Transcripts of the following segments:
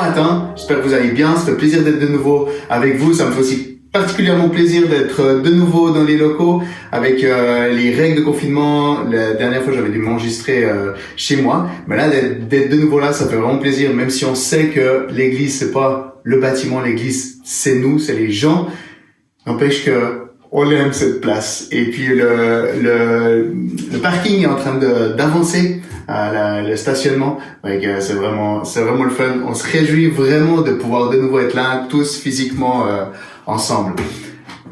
matin. J'espère que vous allez bien. Ça fait plaisir d'être de nouveau avec vous. Ça me fait aussi particulièrement plaisir d'être de nouveau dans les locaux avec les règles de confinement. La dernière fois, j'avais dû m'enregistrer chez moi. Mais là, d'être de nouveau là, ça fait vraiment plaisir. Même si on sait que l'église, c'est pas le bâtiment. L'église, c'est nous, c'est les gens. N'empêche que on aime cette place. Et puis le parking est en train d'avancer. Le stationnement, c'est vraiment le fun. On se réjouit vraiment de pouvoir de nouveau être là, tous physiquement ensemble.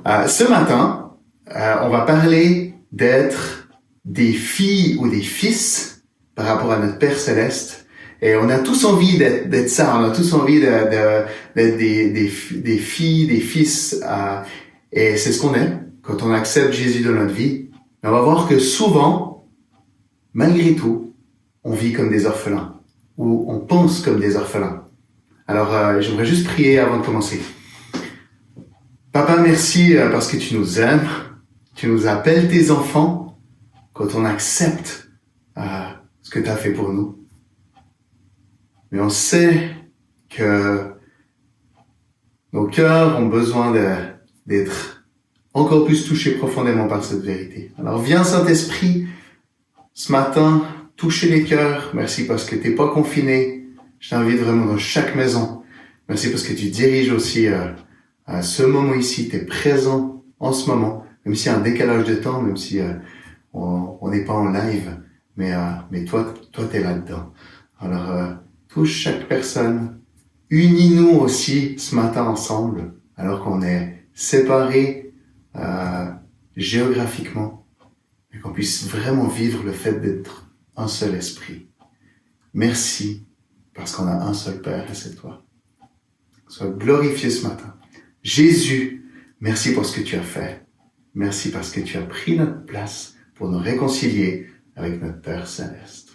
Ce matin, on va parler d'être des filles ou des fils par rapport à notre Père Céleste. Et on a tous envie d'être ça. On a tous envie d'être des filles, des fils. Et c'est ce qu'on est quand on accepte Jésus dans notre vie. Mais on va voir que souvent, malgré tout, on vit comme des orphelins, ou on pense comme des orphelins. Alors, j'aimerais juste prier avant de commencer. Papa, merci parce que tu nous aimes, tu nous appelles tes enfants quand on accepte ce que tu as fait pour nous. Mais on sait que nos cœurs ont besoin d'être encore plus touchés profondément par cette vérité. Alors, viens Saint-Esprit, ce matin, toucher les cœurs. Merci parce que t'es pas confiné. Je t'invite vraiment dans chaque maison. Merci parce que tu diriges aussi à ce moment ici. T'es présent en ce moment, même s'il y a un décalage de temps, même si on n'est pas en live, mais toi t'es là-dedans. Alors touche chaque personne. Unis-nous aussi ce matin ensemble, alors qu'on est séparés géographiquement, et qu'on puisse vraiment vivre le fait d'être un seul esprit. Merci, parce qu'on a un seul Père et c'est toi. Sois glorifié ce matin. Jésus, merci pour ce que tu as fait. Merci parce que tu as pris notre place pour nous réconcilier avec notre Père Céleste.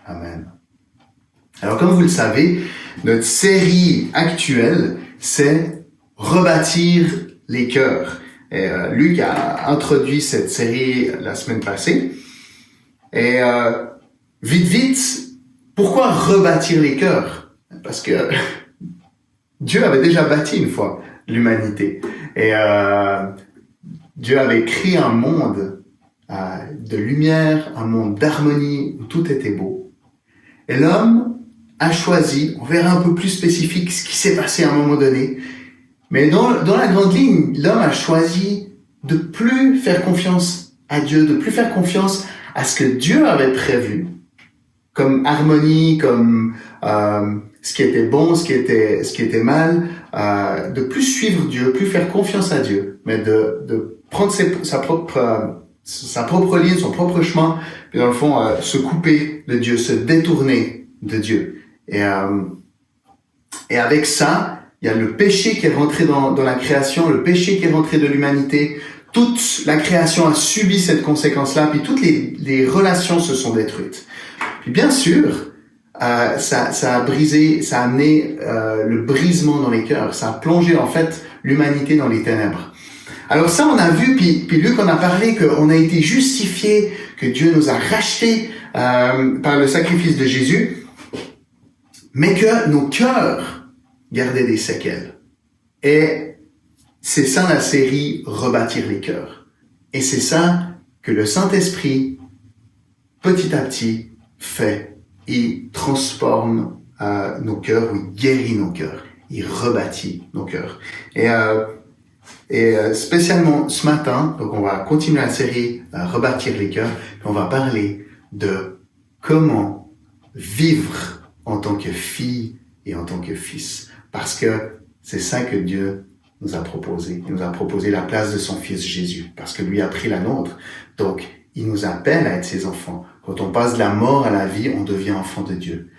Amen. Alors, comme vous le savez, notre série actuelle, c'est rebâtir les cœurs. Et Luc a introduit cette série la semaine passée. Et vite, pourquoi rebâtir les cœurs? Parce que Dieu avait déjà bâti une fois l'humanité. Et Dieu avait créé un monde de lumière, un monde d'harmonie où tout était beau. Et l'homme a choisi, on verra un peu plus spécifique ce qui s'est passé à un moment donné, mais dans la grande ligne, l'homme a choisi de plus faire confiance à Dieu, de plus faire confiance à ce que Dieu avait prévu, comme harmonie, comme ce qui était bon, ce qui était mal, de plus suivre Dieu, plus faire confiance à Dieu, mais de prendre sa propre ligne, son propre chemin, puis dans le fond, se couper de Dieu, se détourner de Dieu. Et avec ça, il y a le péché qui est rentré dans la création, le péché qui est rentré de l'humanité. Toute la création a subi cette conséquence-là, puis toutes les relations se sont détruites. Puis bien sûr, ça a brisé, ça a amené le brisement dans les cœurs, ça a plongé en fait l'humanité dans les ténèbres. Alors ça, on a vu, puis Luc en a parlé, qu'on a été justifié, que Dieu nous a rachetés par le sacrifice de Jésus, mais que nos cœurs gardaient des séquelles. Et c'est ça la série Rebâtir les cœurs. Et c'est ça que le Saint-Esprit, petit à petit, fait. Il transforme nos cœurs, ou il guérit nos cœurs. Il rebâtit nos cœurs. Et spécialement ce matin, donc on va continuer la série Rebâtir les cœurs, et on va parler de comment vivre en tant que fille et en tant que fils. Parce que c'est ça que Dieu nous a proposé. Il nous a proposé la place de son Fils Jésus, parce que lui a pris la nôtre. Donc, il nous appelle à être ses enfants. Quand on passe de la mort à la vie, on devient enfant de Dieu.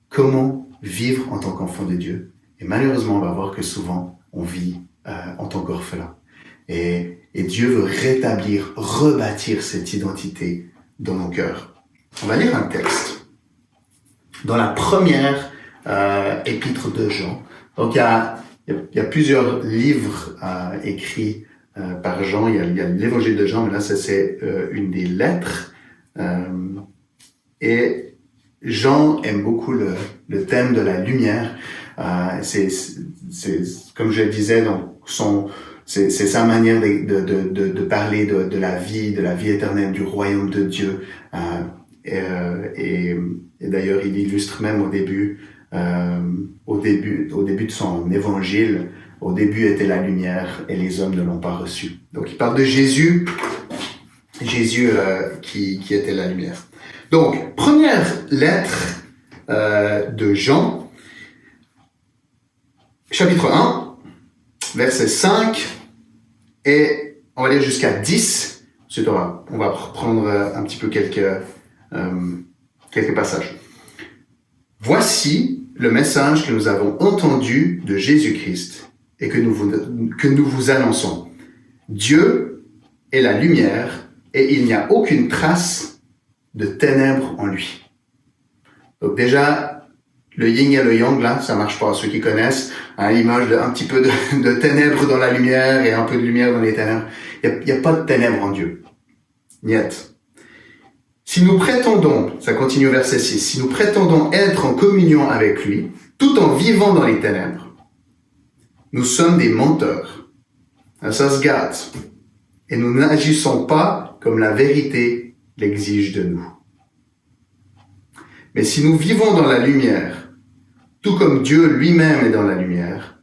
Comment vivre en tant qu'enfant de Dieu? Et malheureusement, on va voir que souvent, on vit en tant qu'orphelin. Et Dieu veut rétablir, rebâtir cette identité dans nos cœurs. On va lire un texte. Dans la première épître de Jean. Donc, il y a plusieurs livres écrits par Jean. Il y a l'évangile de Jean, mais là, ça c'est une des lettres. Et Jean aime beaucoup le thème de la lumière. C'est comme je le disais, donc c'est sa manière de parler de la vie éternelle, du royaume de Dieu. Et d'ailleurs, il illustre même au début de son évangile. Au début était la lumière et les hommes ne l'ont pas reçu. Donc il parle de Jésus qui était la lumière. Donc, première lettre de Jean, chapitre 1, verset 5, et on va lire jusqu'à 10. Ensuite, on va reprendre un petit peu quelques passages. Voici le message que nous avons entendu de Jésus-Christ et que nous vous annonçons. Dieu est la lumière et il n'y a aucune trace de ténèbres en lui. Donc déjà, le yin et le yang, là, ça marche pas. Ceux qui connaissent, l'image d'un petit peu de ténèbres dans la lumière et un peu de lumière dans les ténèbres. Il y a pas de ténèbres en Dieu. Niet. Si nous prétendons, ça continue au verset 6, si nous prétendons être en communion avec lui, tout en vivant dans les ténèbres, nous sommes des menteurs. Ça se gâte. Et nous n'agissons pas comme la vérité l'exige de nous. Mais si nous vivons dans la lumière, tout comme Dieu lui-même est dans la lumière,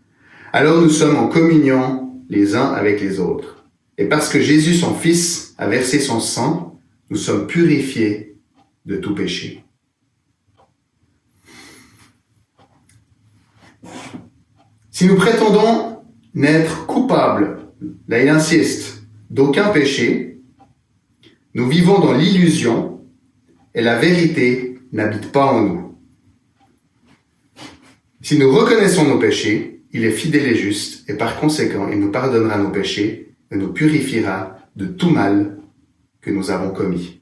alors nous sommes en communion les uns avec les autres. Et parce que Jésus, son Fils, a versé son sang, nous sommes purifiés de tout péché. Si nous prétendons n'être coupables, là il insiste, d'aucun péché, nous vivons dans l'illusion et la vérité n'habite pas en nous. Si nous reconnaissons nos péchés, il est fidèle et juste, et par conséquent, il nous pardonnera nos péchés et nous purifiera de tout mal que nous avons commis.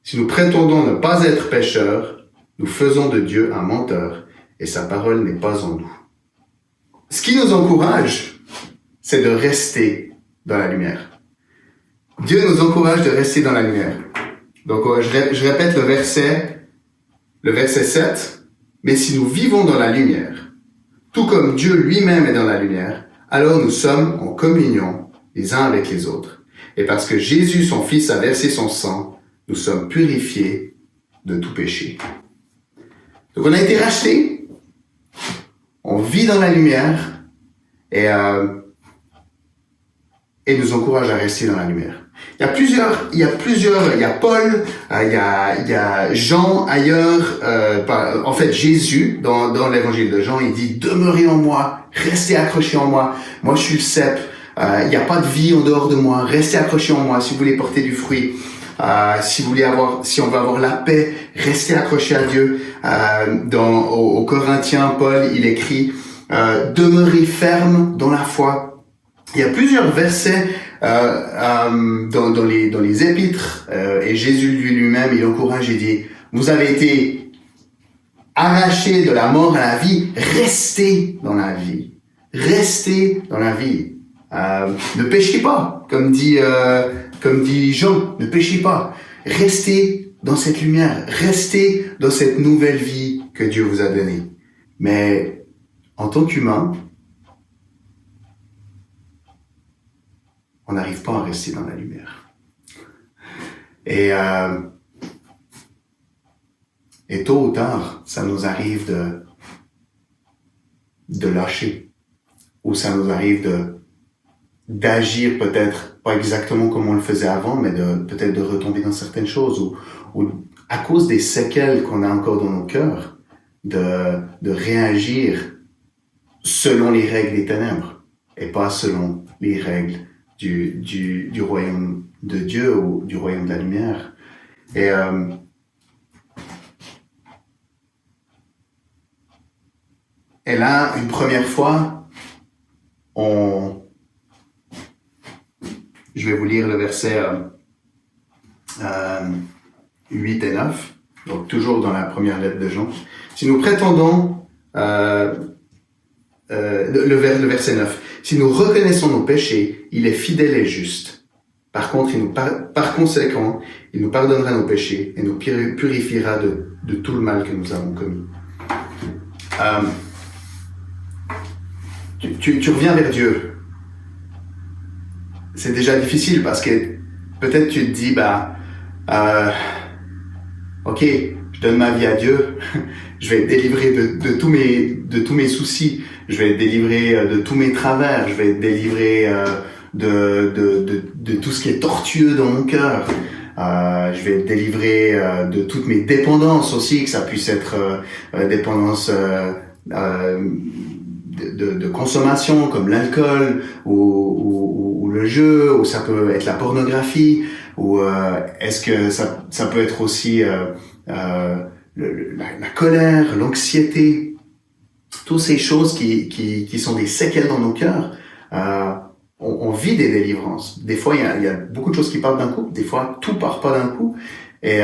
Si nous prétendons ne pas être pécheurs, nous faisons de Dieu un menteur, et sa parole n'est pas en nous. Ce qui nous encourage, c'est de rester dans la lumière. Dieu nous encourage de rester dans la lumière. Donc, je répète le verset 7. Mais si nous vivons dans la lumière, tout comme Dieu lui-même est dans la lumière, alors nous sommes en communion les uns avec les autres. Et parce que Jésus, son Fils, a versé son sang, nous sommes purifiés de tout péché. Donc, on a été rachetés. On vit dans la lumière et nous encourage à rester dans la lumière. Il y a Paul, il y a Jean ailleurs, en fait Jésus dans l'évangile de Jean, il dit demeurez en moi, restez accrochés en moi. Moi je suis le cep, il n'y a pas de vie en dehors de moi, restez accrochés en moi si vous voulez porter du fruit. Si on veut avoir la paix, restez accrochés à Dieu. Aux Corinthiens, Paul, il écrit demeurez ferme dans la foi. Il y a plusieurs versets dans les épîtres et Jésus lui-même, il encourage et dit vous avez été arrachés de la mort à la vie, restez dans la vie. Restez dans la vie. Ne péchez pas, comme dit Jean, ne péchez pas. Restez dans cette lumière, restez dans cette nouvelle vie que Dieu vous a donnée. Mais en tant qu'humain, on n'arrive pas à rester dans la lumière. Et tôt ou tard, ça nous arrive de lâcher. Ou ça nous arrive d'agir peut-être pas exactement comme on le faisait avant, mais peut-être de retomber dans certaines choses. Ou à cause des séquelles qu'on a encore dans nos cœurs, de réagir selon les règles des ténèbres et pas selon les règles du royaume de Dieu ou du royaume de la lumière. Et là, une première fois, je vais vous lire le verset 8 et 9, donc toujours dans la première lettre de Jean. Si nous prétendons, le verset 9, si nous reconnaissons nos péchés, il est fidèle et juste. Par conséquent, il nous pardonnera nos péchés et nous purifiera de tout le mal que nous avons commis. tu reviens vers Dieu. C'est déjà difficile parce que peut-être tu te dis, ok, je donne ma vie à Dieu, je vais être délivré de tous mes soucis, je vais être délivré de tous mes travers, je vais être délivré de tout ce qui est tortueux dans mon cœur. Je vais être délivré de toutes mes dépendances aussi, que ça puisse être dépendance de consommation comme l'alcool ou le jeu, ou ça peut être la pornographie, ou est-ce que ça peut être aussi la colère, l'anxiété, toutes ces choses qui sont des séquelles dans nos cœurs. On vit des délivrances. Des fois, il y a beaucoup de choses qui partent d'un coup. Des fois, tout part pas d'un coup. Et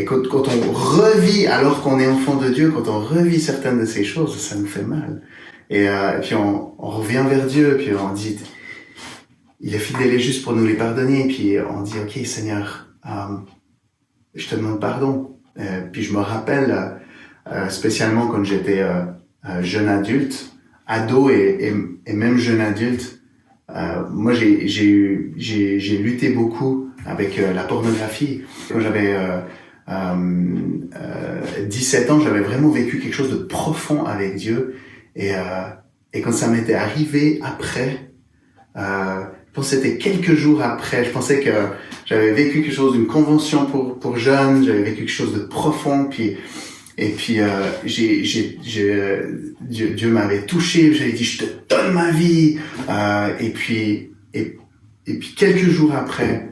quand on revit, alors qu'on est enfant de Dieu, quand on revit certaines de ces choses, ça nous fait mal. Et puis on revient vers Dieu, puis on dit, il est fidèle et juste pour nous les pardonner. Puis on dit, ok Seigneur, je te demande pardon. Puis je me rappelle spécialement quand j'étais jeune adulte, ado et même jeune adulte. Moi, j'ai lutté beaucoup avec la pornographie. Quand j'avais 17 ans, j'avais vraiment vécu quelque chose de profond avec Dieu. Et quand ça m'était arrivé après, je pense que c'était quelques jours après, je pensais que j'avais vécu quelque chose d'une convention pour jeunes, j'avais vécu quelque chose de profond, Dieu m'avait touché, j'avais dit je te donne ma vie, et puis quelques jours après,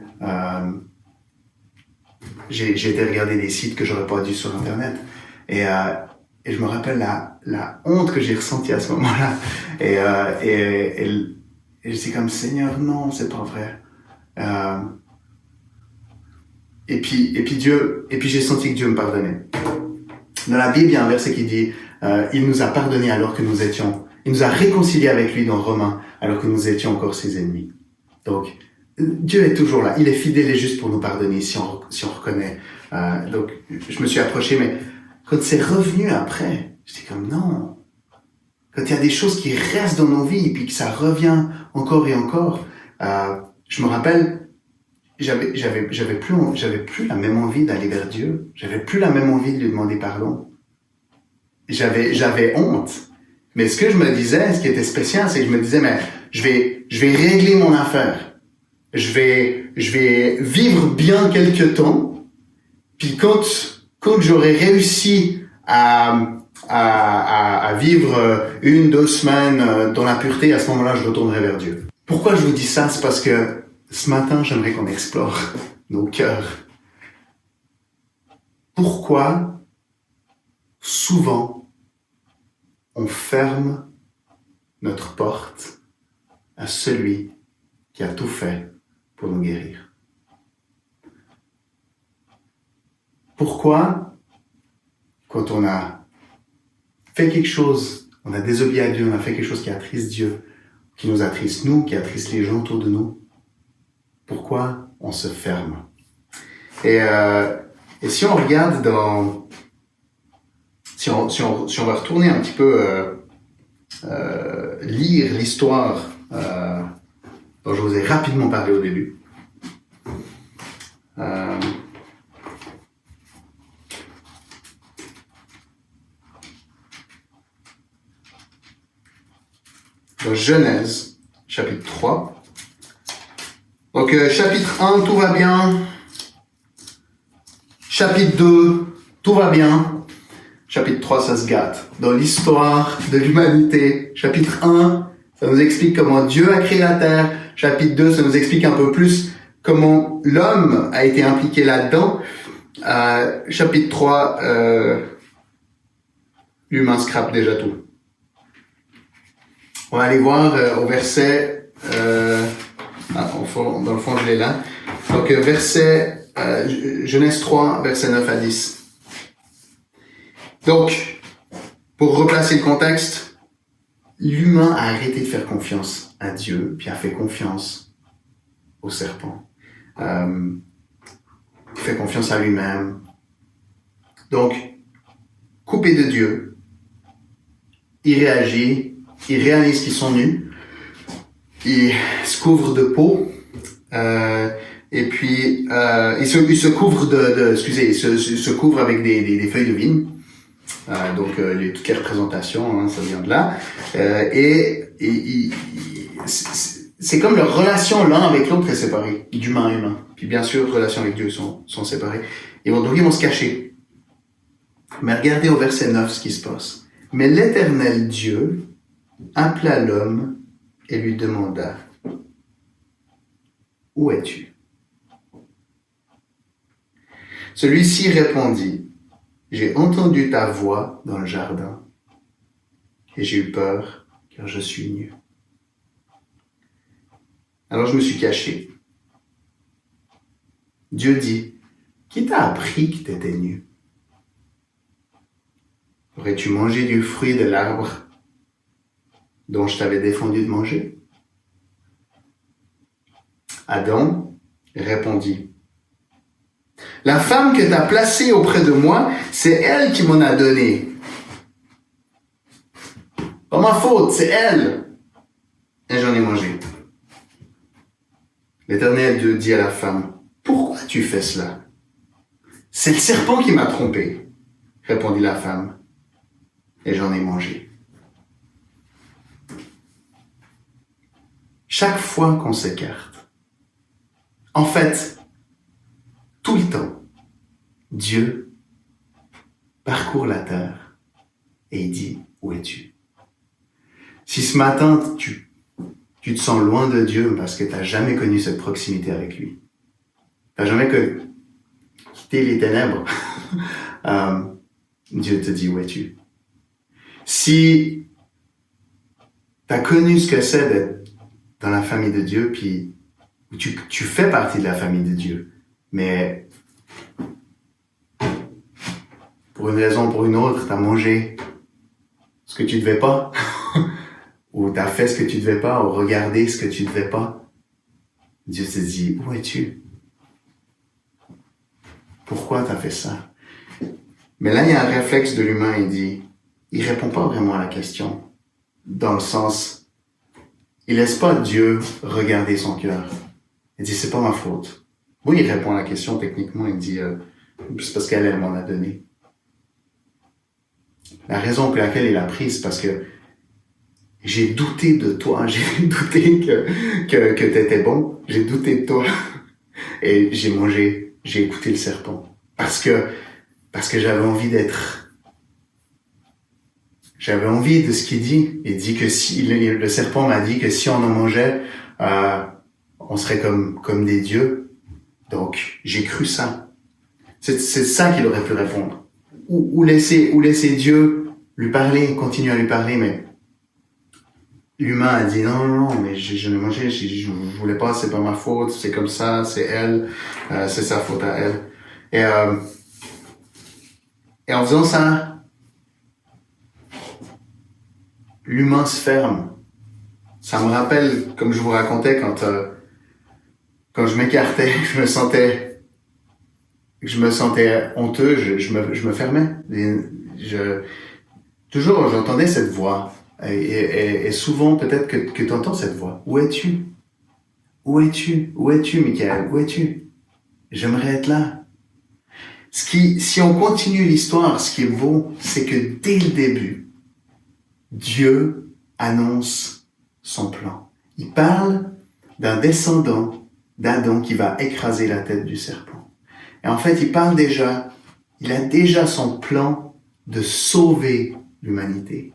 j'ai été regarder des sites que j'aurais pas dû sur internet, et je me rappelle la honte que j'ai ressentie à ce moment-là, et je dis comme Seigneur, non, c'est pas vrai. Et puis j'ai senti que Dieu me pardonnait. Dans la Bible, il y a un verset qui dit il nous a pardonné alors que il nous a réconciliés avec lui dans Romains alors que nous étions encore ses ennemis. Donc Dieu est toujours là, il est fidèle et juste pour nous pardonner si on reconnaît. Donc je me suis approché, mais quand c'est revenu après, j'étais comme non. Quand il y a des choses qui restent dans nos vies et puis que ça revient encore et encore, je me rappelle, j'avais plus la même envie d'aller vers Dieu. J'avais plus la même envie de lui demander pardon. J'avais honte. Mais ce que je me disais, ce qui était spécial, c'est que je me disais, mais je vais régler mon affaire. Je vais vivre bien quelque temps. Puis quand j'aurai réussi à vivre 1-2 semaines dans la pureté, à ce moment-là, je retournerai vers Dieu. Pourquoi je vous dis ça? C'est parce que ce matin, j'aimerais qu'on explore nos cœurs. Pourquoi, souvent, on ferme notre porte à celui qui a tout fait pour nous guérir? Pourquoi, quand on a fait quelque chose, on a désobéi à Dieu, on a fait quelque chose qui attriste Dieu, qui nous attriste nous, qui attriste les gens autour de nous, pourquoi on se ferme? Et si on regarde si on va retourner un petit peu lire l'histoire dont je vous ai rapidement parlé au début. Dans Genèse, chapitre 3. Donc, chapitre 1, tout va bien. Chapitre 2, tout va bien. Chapitre 3, ça se gâte. Dans l'histoire de l'humanité, chapitre 1, ça nous explique comment Dieu a créé la terre. Chapitre 2, ça nous explique un peu plus comment l'homme a été impliqué là-dedans. Chapitre 3, l'humain scrape déjà tout. On va aller voir au verset... dans le fond, je l'ai là. Donc, Genèse 3, verset 9 à 10. Donc, pour replacer le contexte, l'humain a arrêté de faire confiance à Dieu, puis a fait confiance au serpent. Il fait confiance à lui-même. Donc, coupé de Dieu, il réagit ils réalisent qu'ils sont nus, ils se couvrent de peau, et puis ils se couvrent ils se couvrent avec des feuilles de vigne. Donc toutes les représentations, hein, ça vient de là. C'est comme leur relation l'un avec l'autre est séparée, d'humain à humain. Puis bien sûr, relation avec Dieu sont séparées. Donc ils vont se cacher. Mais regardez au verset 9 ce qui se passe. Mais l'Éternel Dieu appela l'homme et lui demanda: Où es-tu? Celui-ci répondit: J'ai entendu ta voix dans le jardin et j'ai eu peur car je suis nu. Alors je me suis caché. Dieu dit: Qui t'a appris que t'étais nu? Aurais-tu mangé du fruit de l'arbre dont je t'avais défendu de manger? Adam répondit: La femme que tu as placée auprès de moi, c'est elle qui m'en a donné. Pas ma faute, c'est elle. Et j'en ai mangé. L'Éternel Dieu dit à la femme: Pourquoi tu fais cela? C'est le serpent qui m'a trompé, répondit la femme. Et j'en ai mangé. Chaque fois qu'on s'écarte, en fait, tout le temps, Dieu parcourt la terre et il dit: Où es-tu? Si ce matin, tu te sens loin de Dieu parce que tu n'as jamais connu cette proximité avec lui, tu n'as jamais quitté les ténèbres, Dieu te dit: Où es-tu? Si tu as connu ce que c'est d'être dans la famille de Dieu, puis tu fais partie de la famille de Dieu, mais pour une raison ou pour une autre, tu as mangé ce que tu devais pas, ou tu as fait ce que tu devais pas, ou regardé ce que tu devais pas, Dieu te dit: Où es-tu? Pourquoi tu as fait ça? Mais là, il y a un réflexe de l'humain, il répond pas vraiment à la question, dans le sens, il laisse pas Dieu regarder son cœur. Il dit: C'est pas ma faute. Oui, il répond à la question techniquement, il dit: c'est parce qu'elle m'en a donné. La raison pour laquelle il a pris, c'est parce que j'ai douté de toi, j'ai douté que t'étais bon, j'ai douté de toi, et j'ai mangé, j'ai écouté le serpent. Parce que j'avais envie de ce qu'il dit. Il dit que le serpent m'a dit que si on en mangeait, on serait comme des dieux. Donc, j'ai cru ça. C'est ça qu'il aurait pu répondre. Ou laisser Dieu lui parler, continuer à lui parler, mais l'humain a dit: non, mais je l'ai mangé, je voulais pas, c'est pas ma faute, c'est comme ça, c'est elle, c'est sa faute à elle. Et en faisant ça, l'humain se ferme. Ça me rappelle, comme je vous racontais, quand je m'écartais, je me sentais honteux, je me fermais. Toujours, j'entendais cette voix. Et souvent, peut-être que tu entends cette voix. Où es-tu? Où es-tu? Où es-tu, Michael? Où es-tu? J'aimerais être là. Si on continue l'histoire, ce qui est beau, c'est que dès le début, Dieu annonce son plan. Il parle d'un descendant d'Adam qui va écraser la tête du serpent. Et en fait, il a déjà son plan de sauver l'humanité.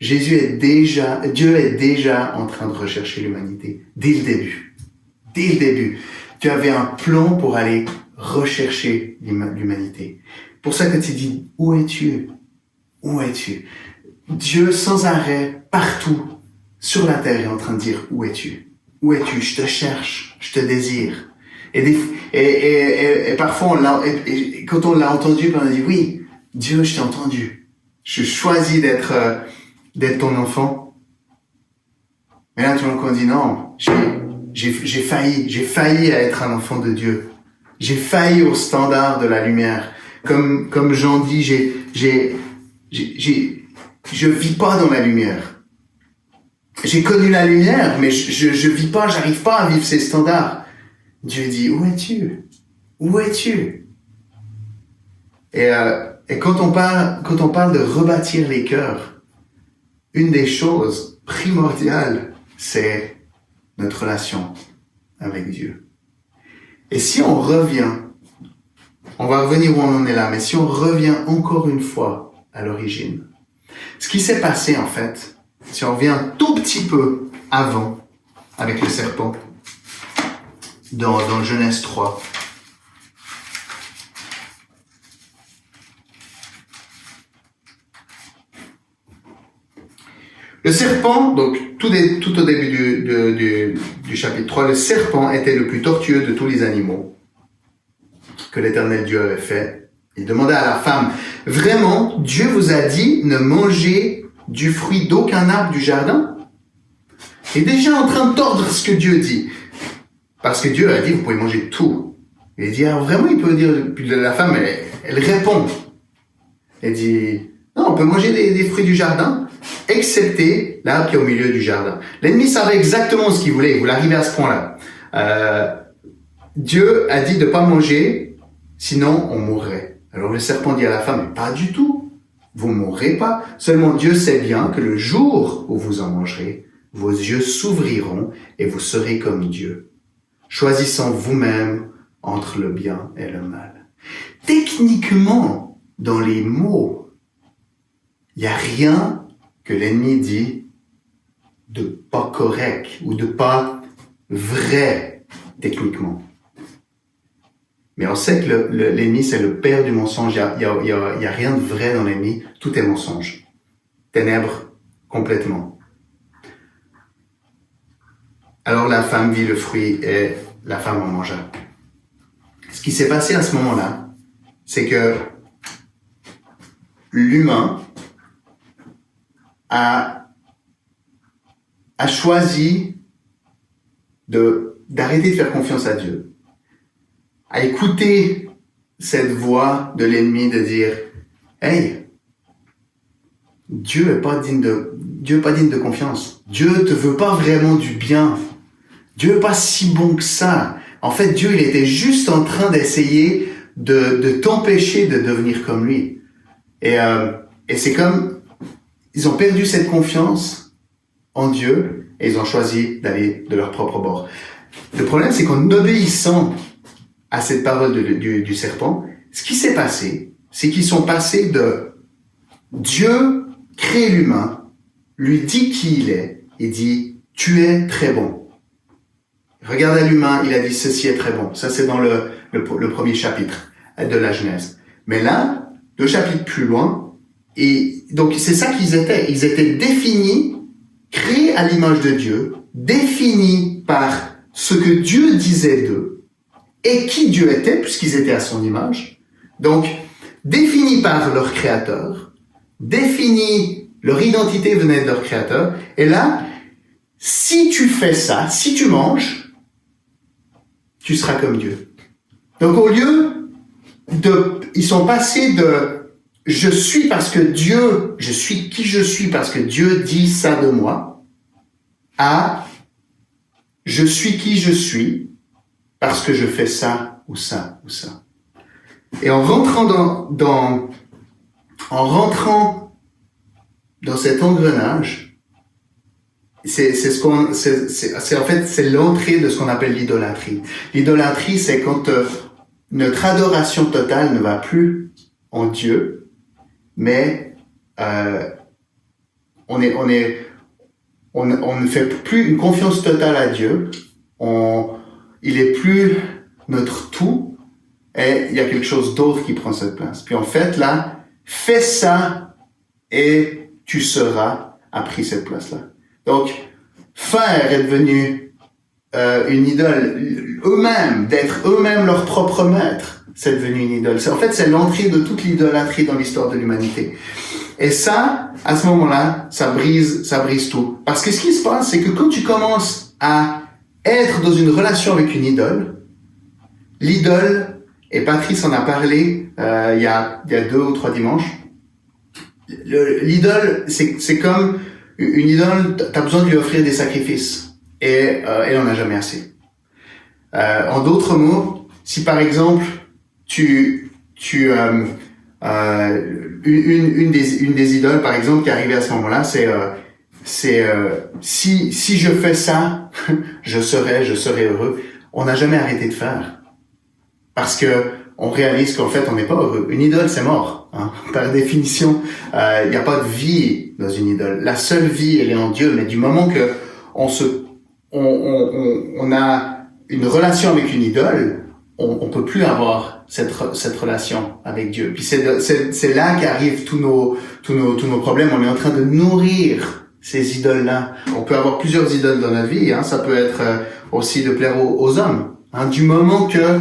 Dieu est déjà en train de rechercher l'humanité. Dès le début. Tu avais un plan pour aller rechercher l'humanité. Pour ça que tu dis: Où es-tu? Où es-tu? Dieu, sans arrêt, partout, sur la terre, est en train de dire: Où es-tu? Où es-tu? Je te cherche, je te désire. Et parfois, quand on l'a entendu, on a dit: Oui, Dieu, je t'ai entendu. Je choisis d'être ton enfant. Mais là, tout le monde dit: Non, j'ai failli à être un enfant de Dieu. J'ai failli au standard de la lumière. Comme Jean dit, je vis pas dans la lumière. j'ai connu la lumière, mais je vis pas, j'arrive pas à vivre ces standards. Dieu dit, où es-tu? Où es-tu? Et quand on parle de rebâtir les cœurs, une des choses primordiales, c'est notre relation avec Dieu. Et si on revient, on va revenir où on en est là, mais si on revient encore une fois à l'origine, ce qui s'est passé en fait, si on revient un tout petit peu avant avec le serpent, dans Genèse 3, le serpent, donc tout au début du chapitre 3, le serpent était le plus tortueux de tous les animaux que l'Éternel Dieu avait fait. Il demanda à la femme, vraiment, Dieu vous a dit ne mangez du fruit d'aucun arbre du jardin? Il est déjà en train de tordre ce que Dieu dit. Parce que Dieu a dit, vous pouvez manger tout. Il dit, alors vraiment, il peut dire, puis la femme, elle répond. Elle dit, non, on peut manger des fruits du jardin, excepté l'arbre qui est au milieu du jardin. L'ennemi savait exactement ce qu'il voulait, il voulait arriver à ce point-là. Dieu a dit de ne pas manger, sinon on mourrait. Alors le serpent dit à la femme, mais pas du tout, vous ne mourrez pas. Seulement Dieu sait bien que le jour où vous en mangerez, vos yeux s'ouvriront et vous serez comme Dieu, choisissant vous-même entre le bien et le mal. Techniquement, dans les mots, il n'y a rien que l'ennemi dit de pas correct ou de pas vrai techniquement. Mais on sait que l'ennemi, c'est le père du mensonge. Il y a rien de vrai dans l'ennemi. Tout est mensonge. Ténèbres, complètement. Alors la femme vit le fruit et la femme en mangea. Ce qui s'est passé à ce moment-là, c'est que l'humain a choisi d'arrêter de faire confiance à Dieu, à écouter cette voix de l'ennemi de dire « Hey, Dieu est pas digne de confiance. Dieu te veut pas vraiment du bien. Dieu est pas si bon que ça. En fait, Dieu, il était juste en train d'essayer de t'empêcher de devenir comme lui. » Et c'est comme, ils ont perdu cette confiance en Dieu et ils ont choisi d'aller de leur propre bord. Le problème, c'est qu'en obéissant à cette parole du serpent, ce qui s'est passé, c'est qu'ils sont passés de Dieu crée l'humain, lui dit qui il est, et dit « Tu es très bon ». Regarde à l'humain, il a dit « Ceci est très bon ». Ça, c'est dans le premier chapitre de la Genèse. Mais là, 2 chapitres plus loin, et donc c'est ça qu'ils étaient. Ils étaient définis, créés à l'image de Dieu, définis par ce que Dieu disait d'eux, et qui Dieu était, puisqu'ils étaient à son image. Donc, définis par leur créateur, définis, leur identité venait de leur créateur, et là, si tu fais ça, si tu manges, tu seras comme Dieu. Donc au lieu ils sont passés de je suis parce que Dieu, je suis qui je suis parce que Dieu dit ça de moi, à je suis qui je suis parce que je fais ça ou ça ou ça. Et en rentrant dans cet engrenage, c'est l'entrée de ce qu'on appelle l'idolâtrie. L'idolâtrie, c'est quand notre adoration totale ne va plus en Dieu, mais on ne fait plus une confiance totale à Dieu. Il est plus notre tout, et il y a quelque chose d'autre qui prend cette place. Puis en fait, là, fais ça et tu seras a pris cette place-là. Donc, faire est devenu une idole. D'être eux-mêmes leur propre maître, c'est devenu une idole. En fait, c'est l'entrée de toute l'idolâtrie dans l'histoire de l'humanité. Et ça, à ce moment-là, ça brise tout. Parce que ce qui se passe, c'est que quand tu commences à être dans une relation avec une idole, l'idole, et Patrice en a parlé il y a 2 ou 3 dimanches, l'idole, c'est comme une idole, t'as besoin de lui offrir des sacrifices. Et elle en a jamais assez. En d'autres mots, si par exemple, une des idoles, par exemple, qui est arrivée à ce moment-là, si je fais ça, je serai heureux. On n'a jamais arrêté de faire. Parce que on réalise qu'en fait, on n'est pas heureux. Une idole, c'est mort. Hein. Par définition, il n'y a pas de vie dans une idole. La seule vie, elle est en Dieu. Mais du moment que on a une relation avec une idole, on peut plus avoir cette relation avec Dieu. Puis c'est là qu'arrivent tous nos problèmes. On est en train de nourrir ces idoles-là. On peut avoir plusieurs idoles dans notre vie. Hein. Ça peut être aussi de plaire aux hommes. Hein. Du moment que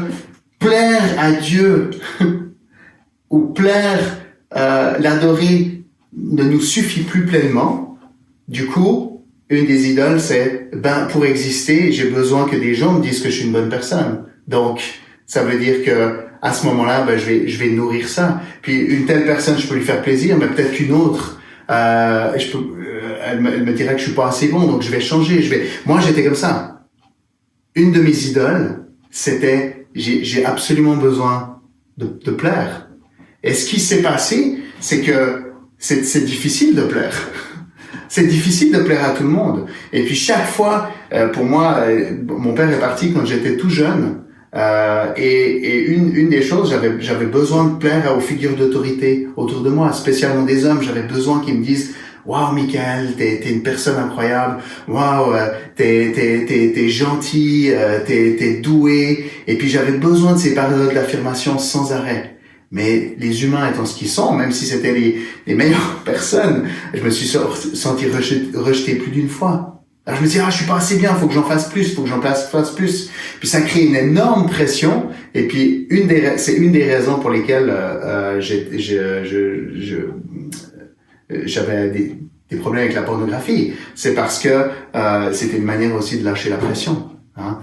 plaire à Dieu ou plaire, l'adorer ne nous suffit plus pleinement, du coup, une des idoles, c'est, pour exister, j'ai besoin que des gens me disent que je suis une bonne personne. Donc, ça veut dire que, à ce moment-là, je vais nourrir ça. Puis, une telle personne, je peux lui faire plaisir, mais peut-être qu'une autre, elle me dirait que je suis pas assez bon, donc je vais changer, moi, j'étais comme ça. Une de mes idoles, c'était, j'ai absolument besoin de plaire. Et ce qui s'est passé, c'est que c'est difficile de plaire. C'est difficile de plaire à tout le monde. Et puis chaque fois, pour moi, mon père est parti quand j'étais tout jeune. Et une des choses, j'avais besoin de plaire aux figures d'autorité autour de moi, spécialement des hommes. J'avais besoin qu'ils me disent: waouh, Michael, t'es une personne incroyable. Waouh, t'es gentil, t'es doué. Et puis j'avais besoin de ces paroles d'affirmation sans arrêt. Mais les humains étant ce qu'ils sont, même si c'était les meilleures personnes, je me suis senti rejeté plus d'une fois. Alors je me dis: je suis pas assez bien, faut que j'en fasse plus, faut que j'en fasse plus. Puis ça crée une énorme pression. Et puis c'est une des raisons pour lesquelles j'avais des problèmes avec la pornographie. C'est parce que c'était une manière aussi de lâcher la pression. Hein?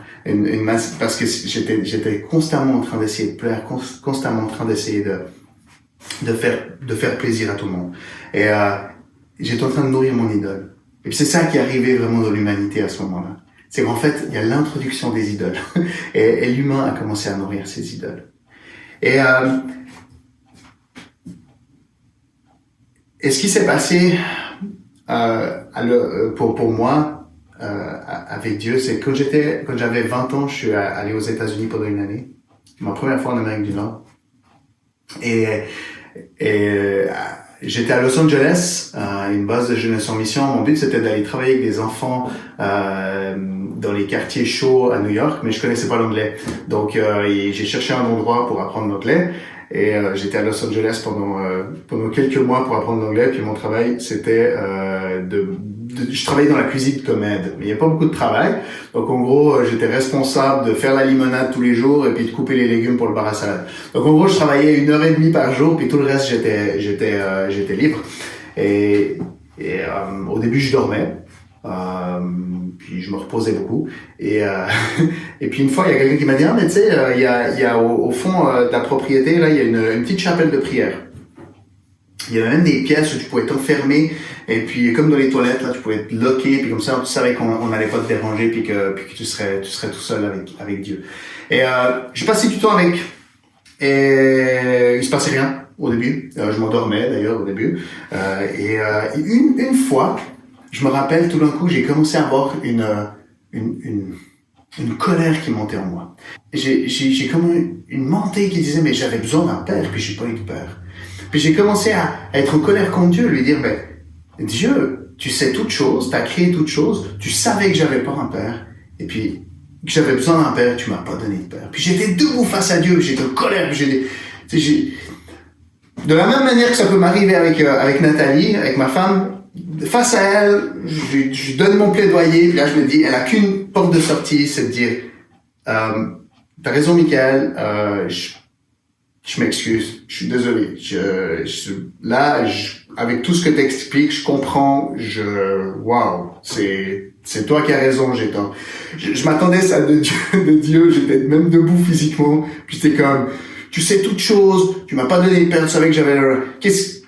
Parce que j'étais constamment en train d'essayer de plaire, constamment en train d'essayer de faire plaisir à tout le monde. Et j'étais en train de nourrir mon idole. Et puis c'est ça qui est arrivé vraiment dans l'humanité à ce moment-là. C'est qu'en fait, il y a l'introduction des idoles. et l'humain a commencé à nourrir ses idoles. Et ce qui s'est passé pour moi, avec Dieu, c'est quand j'avais 20 ans, je suis allé aux États-Unis pendant une année. Ma première fois en Amérique du Nord. Et j'étais à Los Angeles, une base de jeunesse en mission. Mon but, c'était d'aller travailler avec des enfants dans les quartiers chauds à New York, mais je connaissais pas l'anglais. Donc, j'ai cherché un endroit pour apprendre l'anglais. Et j'étais à Los Angeles pendant quelques mois pour apprendre l'anglais. Puis mon travail, c'était je travaillais dans la cuisine comme aide, mais il n'y a pas beaucoup de travail. Donc en gros, j'étais responsable de faire la limonade tous les jours et puis de couper les légumes pour le bar à salade. Donc en gros, je travaillais 1h30 par jour, puis tout le reste, j'étais libre. Et au début, je dormais. Puis je me reposais beaucoup. Et puis une fois, il y a quelqu'un qui m'a dit: mais tu sais, il y a au fond de la propriété, là, il y a une petite chapelle de prière. Il y avait même des pièces où tu pouvais t'enfermer, et puis comme dans les toilettes, là, tu pouvais te loquer, puis comme ça, tu savais qu'on n'allait pas te déranger, puis que tu serais tout seul avec Dieu. Et j'ai passé du temps avec, et il se passait rien au début. Je m'endormais d'ailleurs au début. Et une fois, je me rappelle, tout d'un coup, j'ai commencé à avoir une colère qui montait en moi. J'ai comme une montée qui disait: mais j'avais besoin d'un père, puis j'ai pas eu de père. Puis j'ai commencé à être en colère contre Dieu, lui dire: Dieu, tu sais toutes choses, t'as créé toutes choses, tu savais que j'avais pas un père, et puis que j'avais besoin d'un père, tu m'as pas donné de père. Puis j'étais debout face à Dieu, j'étais en colère, de la même manière que ça peut m'arriver avec Nathalie, avec ma femme, face à elle, je donne mon plaidoyer, puis là je me dis: elle a qu'une porte de sortie, c'est de dire: t'as raison, Michael, je m'excuse, je suis désolé. Avec tout ce que t'expliques, je comprends, waouh, c'est toi qui as raison, j'ai tort. Je m'attendais ça de Dieu, j'étais même debout physiquement, puis j'étais comme: tu sais toutes choses, tu m'as pas donné de père, tu savais que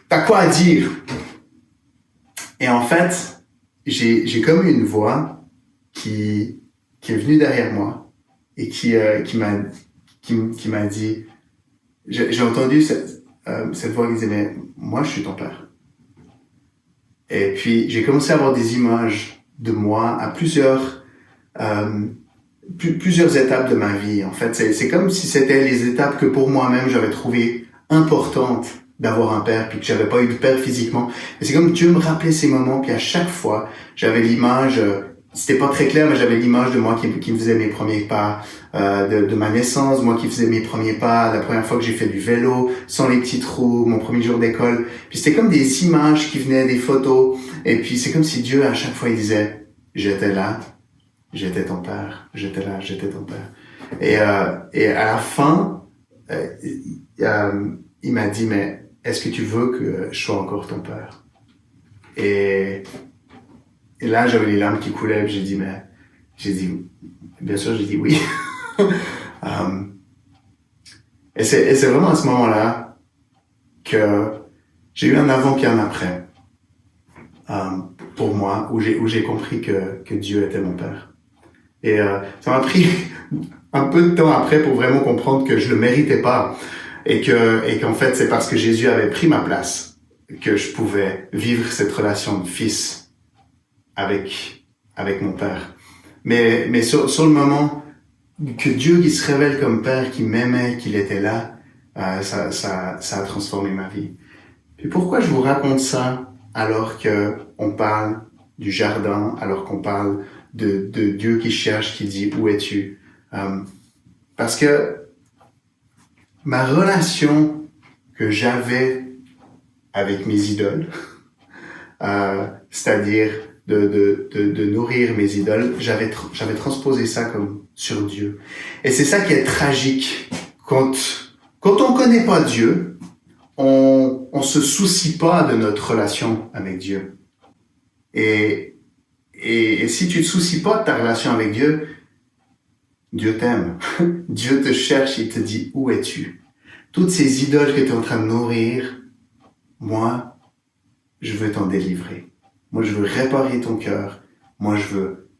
t'as quoi à dire? Et en fait, j'ai comme une voix qui est venue derrière moi et qui m'a dit, j'ai entendu cette voix qui disait, mais moi je suis ton père. Et puis j'ai commencé à avoir des images de moi à plusieurs étapes de ma vie. En fait, c'est comme si c'était les étapes que pour moi-même j'avais trouvées importantes d'avoir un père, puis que j'avais pas eu de père physiquement. Et c'est comme Dieu me rappelait ces moments, puis à chaque fois, j'avais l'image, c'était pas très clair, mais j'avais l'image de moi qui faisait mes premiers pas, de ma naissance, moi qui faisais mes premiers pas, la première fois que j'ai fait du vélo, sans les petits trous, mon premier jour d'école. Puis c'était comme des images qui venaient, des photos, et puis c'est comme si Dieu, à chaque fois, il disait, j'étais là, j'étais ton père, j'étais là, j'étais ton père. Et à la fin, il m'a dit, mais est-ce que tu veux que je sois encore ton père? Et là, j'avais les larmes qui coulaient, puis bien sûr, j'ai dit oui. Et c'est vraiment à ce moment-là que j'ai eu un avant puis un après, pour moi, où j'ai compris que Dieu était mon père. Et ça m'a pris un peu de temps après pour vraiment comprendre que je le méritais pas. Et qu'en fait, c'est parce que Jésus avait pris ma place que je pouvais vivre cette relation de fils avec mon père. Mais sur le moment que Dieu qui se révèle comme père, qui m'aimait, qu'il était là, ça a transformé ma vie. Puis pourquoi je vous raconte ça alors que on parle du jardin, alors qu'on parle de Dieu qui cherche, qui dit où es-tu? Parce que ma relation que j'avais avec mes idoles, c'est-à-dire de nourrir mes idoles, j'avais transposé ça comme sur Dieu. Et c'est ça qui est tragique. Quand on connaît pas Dieu, on se soucie pas de notre relation avec Dieu. Et si tu te soucies pas de ta relation avec Dieu, Dieu t'aime. Dieu te cherche, il te dit, où es-tu? Toutes ces idoles que tu es en train de nourrir, moi, je veux t'en délivrer. Moi, je veux réparer ton cœur. Moi, je veux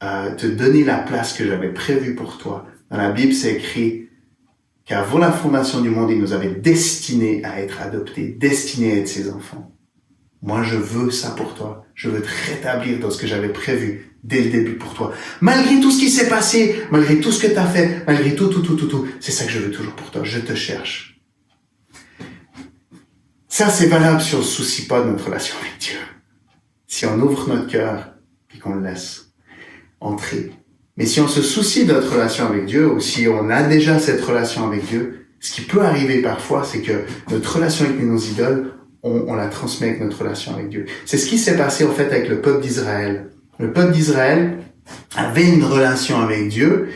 te donner la place que j'avais prévue pour toi. Dans la Bible, c'est écrit qu'avant la fondation du monde, il nous avait destinés à être adoptés, destinés à être ses enfants. Moi, je veux ça pour toi. Je veux te rétablir dans ce que j'avais prévu dès le début pour toi. Malgré tout ce qui s'est passé, malgré tout ce que tu as fait, malgré tout, c'est ça que je veux toujours pour toi. Je te cherche. Ça, c'est valable si on ne se soucie pas de notre relation avec Dieu. Si on ouvre notre cœur et qu'on le laisse entrer. Mais si on se soucie de notre relation avec Dieu, ou si on a déjà cette relation avec Dieu, ce qui peut arriver parfois, c'est que notre relation avec nos idoles, on la transmet avec notre relation avec Dieu. C'est ce qui s'est passé en fait avec le peuple d'Israël. Le peuple d'Israël avait une relation avec Dieu,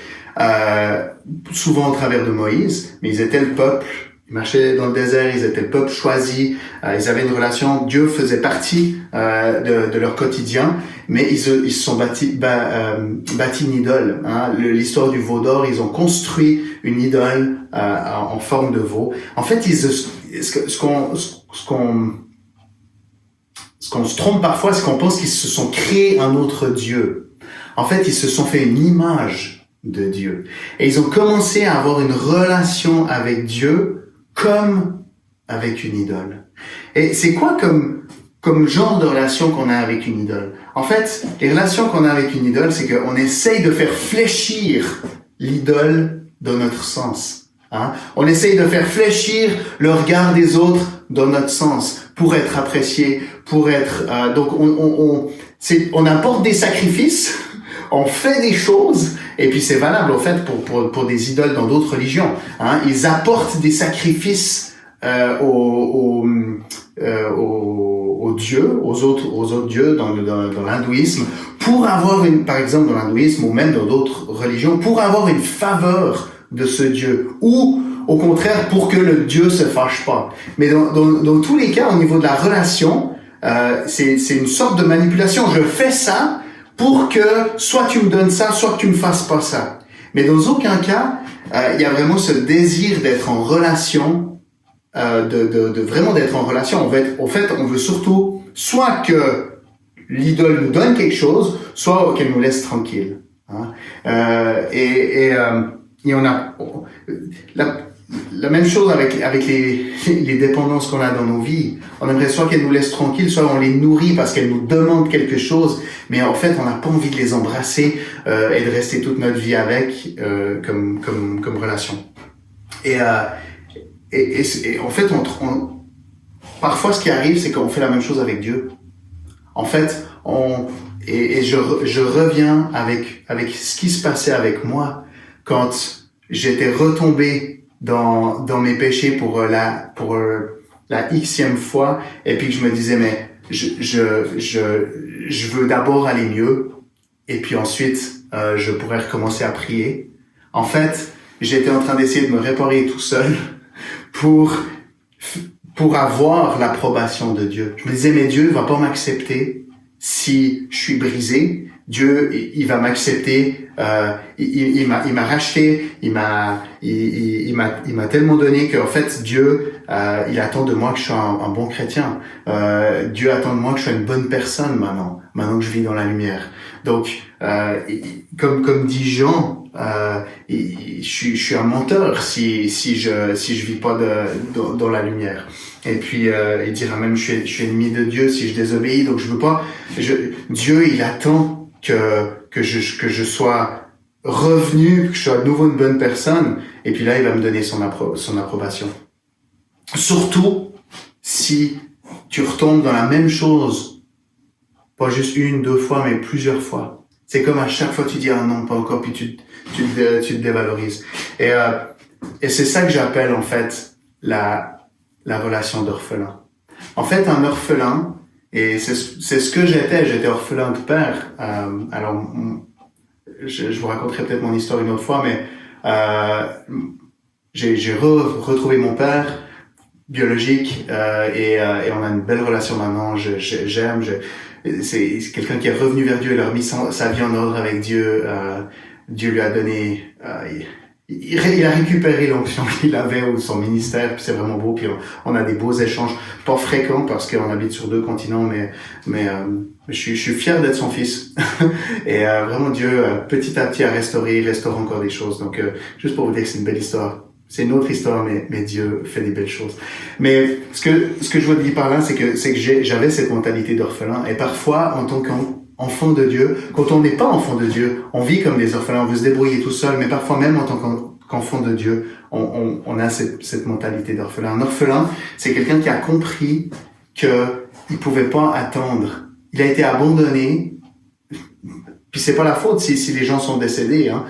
souvent au travers de Moïse, mais ils étaient le peuple, ils marchaient dans le désert, ils étaient le peuple choisi, ils avaient une relation, Dieu faisait partie de leur quotidien, mais ils se sont bâtis une idole. Hein. L'histoire du veau d'or, ils ont construit une idole en forme de veau. En fait, ce qu'on se trompe parfois, c'est qu'on pense qu'ils se sont créés un autre Dieu. En fait, ils se sont fait une image de Dieu. Et ils ont commencé à avoir une relation avec Dieu comme avec une idole. Et c'est quoi comme genre de relation qu'on a avec une idole? En fait, les relations qu'on a avec une idole, c'est qu'on essaye de faire fléchir l'idole dans notre sens. Hein? On essaye de faire fléchir le regard des autres dans notre sens pour être apprécié, pour être donc on apporte des sacrifices, on fait des choses et puis c'est valable en fait pour des idoles dans d'autres religions. Hein? Ils apportent des sacrifices aux dieux, aux autres dieux dans l'hindouisme pour avoir par exemple dans l'hindouisme ou même dans d'autres religions pour avoir une faveur de ce Dieu, ou au contraire pour que le Dieu se fâche pas. Mais dans tous les cas, au niveau de la relation, c'est une sorte de manipulation. Je fais ça pour que soit tu me donnes ça, soit que tu me fasses pas ça. Mais dans aucun cas, il y a vraiment ce désir d'être en relation, de vraiment d'être en relation. En fait, on veut surtout soit que l'idole nous donne quelque chose, soit qu'elle nous laisse tranquille. Hein. Et on a la même chose avec les dépendances qu'on a dans nos vies. On aimerait soit qu'elles nous laissent tranquilles, soit on les nourrit parce qu'elles nous demandent quelque chose, mais en fait on n'a pas envie de les embrasser et de rester toute notre vie avec comme relation. Et en fait parfois ce qui arrive c'est qu'on fait la même chose avec Dieu. En fait je reviens avec ce qui se passait avec moi quand j'étais retombé dans mes péchés pour la xème fois, et puis que je me disais mais je veux d'abord aller mieux, et puis ensuite je pourrais recommencer à prier. En fait, j'étais en train d'essayer de me réparer tout seul pour avoir l'approbation de Dieu. Je me disais mais Dieu va pas m'accepter si je suis brisé. Dieu, il va m'accepter. Il m'a racheté. Il m'a tellement donné qu'en fait Dieu, il attend de moi que je sois un bon chrétien. Dieu attend de moi que je sois une bonne personne maintenant que je vis dans la lumière. Donc, comme dit Jean, je suis un menteur si je vis pas dans la lumière. Et puis il dira même je suis ennemi de Dieu si je désobéis. Donc je veux pas. Dieu, il attend que je sois revenu, que je sois à nouveau une bonne personne, et puis là il va me donner son approbation. Surtout si tu retombes dans la même chose, pas juste une, deux fois, mais plusieurs fois. C'est comme à chaque fois tu dis ah non pas encore, puis tu te dévalorises. Et c'est ça que j'appelle en fait la relation d'orphelin. En fait, un orphelin, et c'est ce que j'étais orphelin de père. Alors, je vous raconterai peut-être mon histoire une autre fois, mais j'ai retrouvé mon père biologique, et on a une belle relation maintenant. J'aime. C'est quelqu'un qui est revenu vers Dieu et a remis sa vie en ordre avec Dieu. Dieu lui a donné. Il a récupéré l'onction qu'il avait ou son ministère, puis c'est vraiment beau, puis on a des beaux échanges, pas fréquents parce qu'on habite sur 2 continents, mais je suis fier d'être son fils. Et vraiment Dieu, petit à petit, il restaure encore des choses. Donc juste pour vous dire que c'est une belle histoire. C'est une autre histoire, mais Dieu fait des belles choses. Mais ce que je veux dire par là, c'est que j'avais cette mentalité d'orphelin, et parfois en tant qu'enfant de Dieu, quand on n'est pas enfant de Dieu, on vit comme des orphelins, on veut se débrouiller tout seul, mais parfois même en tant qu'enfant de Dieu, on a cette mentalité d'orphelin. Un orphelin, c'est quelqu'un qui a compris qu'il pouvait pas attendre. Il a été abandonné, puis c'est pas la faute si les gens sont décédés, hein,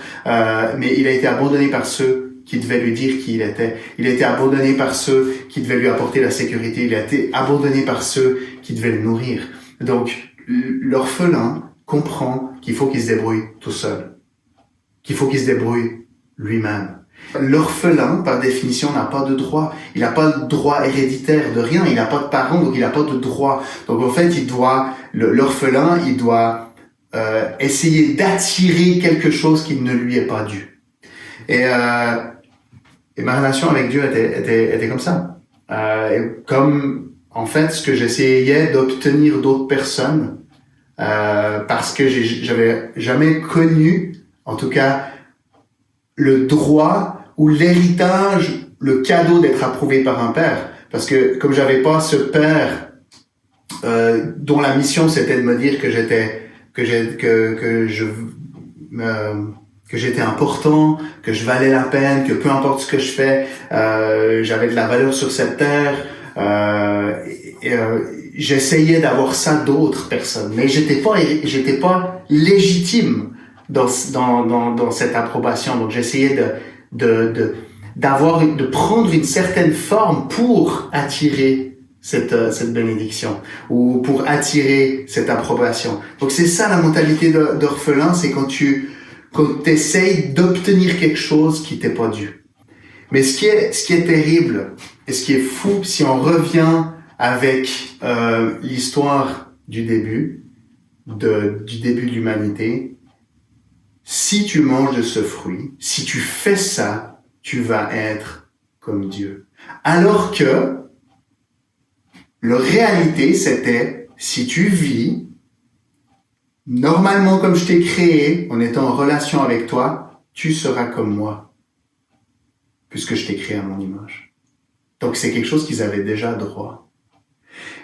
mais il a été abandonné par ceux qui devaient lui dire qui il était. Il a été abandonné par ceux qui devaient lui apporter la sécurité. Il a été abandonné par ceux qui devaient le nourrir. Donc, l'orphelin comprend qu'il faut qu'il se débrouille tout seul, qu'il faut qu'il se débrouille lui-même. L'orphelin, par définition, n'a pas de droit. Il n'a pas de droit héréditaire de rien. Il n'a pas de parents, donc il n'a pas de droit. Donc en fait, l'orphelin, il doit essayer d'attirer quelque chose qui ne lui est pas dû. Et ma relation avec Dieu était comme ça. Comme en fait, ce que j'essayais d'obtenir d'autres personnes, parce que j'avais jamais connu, en tout cas, le droit ou l'héritage, le cadeau d'être approuvé par un père. Parce que comme j'avais pas ce père dont la mission c'était de me dire que j'étais important, que je valais la peine, que peu importe ce que je fais, j'avais de la valeur sur cette terre. J'essayais d'avoir ça d'autres personnes, mais j'étais pas légitime dans cette approbation. Donc j'essayais de prendre une certaine forme pour attirer cette bénédiction ou pour attirer cette approbation. Donc c'est ça la mentalité d'orphelin, c'est quand tu essayes d'obtenir quelque chose qui t'est pas dû. Mais ce qui est terrible et ce qui est fou, si on revient avec l'histoire du début de l'humanité, si tu manges de ce fruit, si tu fais ça, tu vas être comme Dieu. Alors que la réalité, c'était, si tu vis normalement comme je t'ai créé, en étant en relation avec toi, tu seras comme moi, puisque je t'ai créé à mon image. Donc c'est quelque chose qu'ils avaient déjà droit.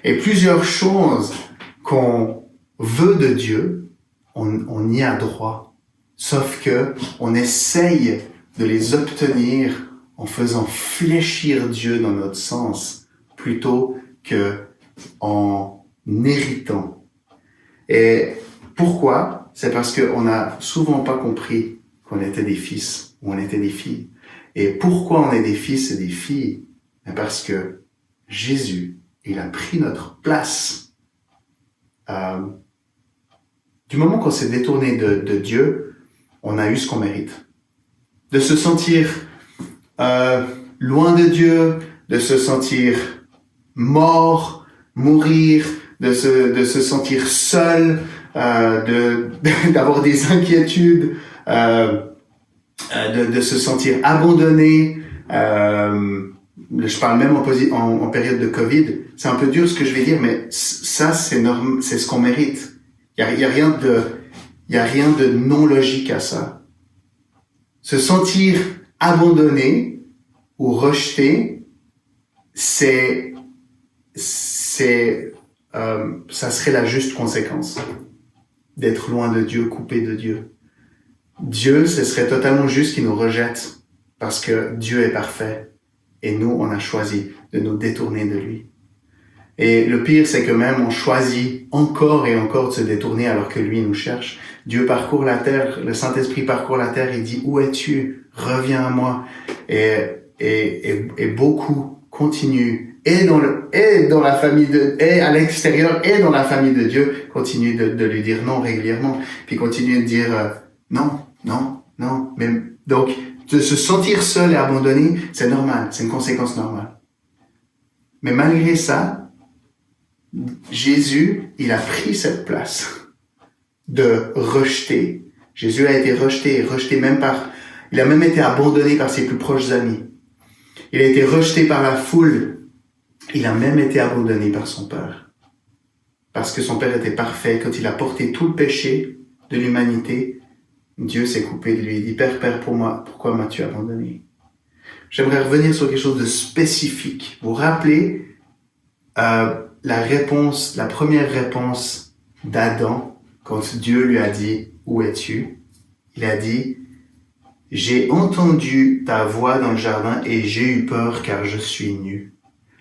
Et plusieurs choses qu'on veut de Dieu, on y a droit. Sauf que on essaye de les obtenir en faisant fléchir Dieu dans notre sens, plutôt que en héritant. Et pourquoi? C'est parce qu'on n'a souvent pas compris qu'on était des fils ou on était des filles. Et pourquoi on est des fils et des filles? Parce que Jésus, il a pris notre place. Du moment qu'on s'est détourné de Dieu, on a eu ce qu'on mérite. De se sentir loin de Dieu, de se sentir mort, mourir, de se sentir seul, d'avoir des inquiétudes, de se sentir abandonné. Je parle même en période de Covid. C'est un peu dur ce que je vais dire, mais ça c'est ce qu'on mérite. Il y a rien de non logique à ça. Se sentir abandonné ou rejeté, ça serait la juste conséquence d'être loin de Dieu, coupé de Dieu. Dieu, ce serait totalement juste qu'il nous rejette parce que Dieu est parfait et nous, on a choisi de nous détourner de lui. Et le pire, c'est que même on choisit encore et encore de se détourner alors que lui nous cherche. Dieu parcourt la terre, le Saint-Esprit parcourt la terre et dit « Où es-tu? Reviens à moi. » Et beaucoup continuent, et dans la famille et à l'extérieur, et dans la famille de Dieu, continuent de lui dire non régulièrement, puis continuent de dire non. Mais, donc, de se sentir seul et abandonné, c'est normal, c'est une conséquence normale. Mais malgré ça, Jésus, il a pris cette place de rejeter. Jésus a été rejeté il a même été abandonné par ses plus proches amis. Il a été rejeté par la foule. Il a même été abandonné par son Père. Parce que son Père était parfait. Quand il a porté tout le péché de l'humanité, Dieu s'est coupé de lui. Il dit, Père, pourquoi m'as-tu abandonné? J'aimerais revenir sur quelque chose de spécifique. Vous rappelez la première réponse d'Adam quand Dieu lui a dit, où es-tu? Il a dit, j'ai entendu ta voix dans le jardin et j'ai eu peur car je suis nu.